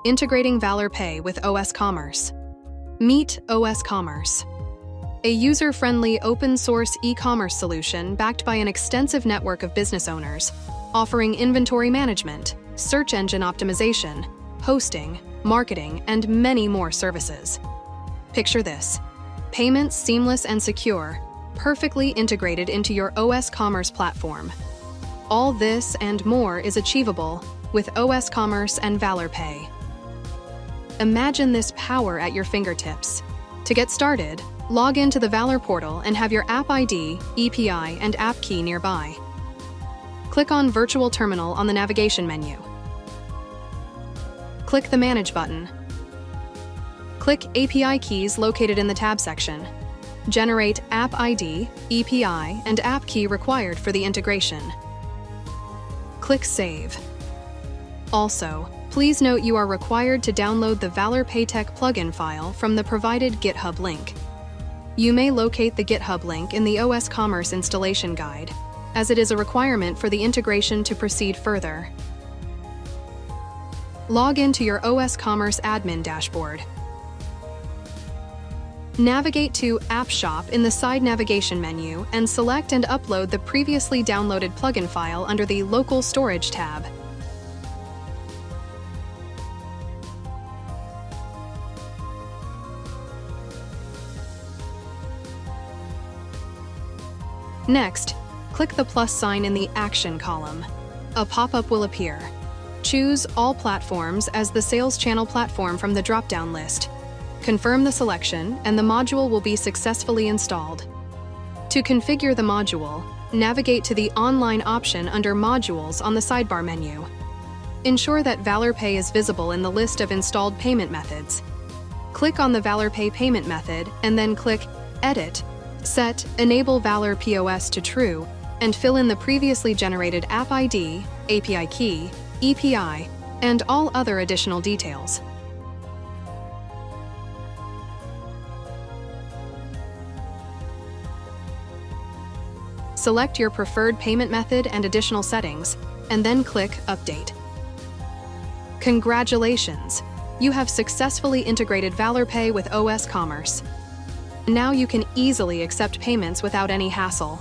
Integrating ValorPay with OsCommerce. Meet OsCommerce, a user-friendly open-source e-commerce solution backed by an extensive network of business owners, offering inventory management, search engine optimization, hosting, marketing, and many more services. Picture this: payments seamless and secure, perfectly integrated into your OsCommerce platform. All this and more is achievable with OsCommerce and ValorPay. Imagine this power at your fingertips. To get started, log into the Valor portal and have your app ID, EPI, and app key nearby. Click on Virtual Terminal on the navigation menu. Click the Manage button. Click API keys located in the tab section. Generate app ID, EPI, and app key required for the integration. Click Save. Also, please note you are required to download the Valor PayTech plugin file from the provided GitHub link. You may locate the GitHub link in the OsCommerce installation guide, as it is a requirement for the integration to proceed further. Log into your OsCommerce admin dashboard. Navigate to App Shop in the side navigation menu and select and upload the previously downloaded plugin file under the Local Storage tab. Next, click the plus sign in the Action column. A pop-up will appear. Choose All Platforms as the sales channel platform from the drop-down list. Confirm the selection, and the module will be successfully installed. To configure the module, navigate to the Online option under Modules on the sidebar menu. Ensure that ValorPay is visible in the list of installed payment methods. Click on the ValorPay payment method and then click Edit, set Enable Valor POS to True, and fill in the previously generated app ID, API key, EPI, and all other additional details. Select your preferred payment method and additional settings, and then click Update. Congratulations! You have successfully integrated ValorPay with OsCommerce. Now you can easily accept payments without any hassle.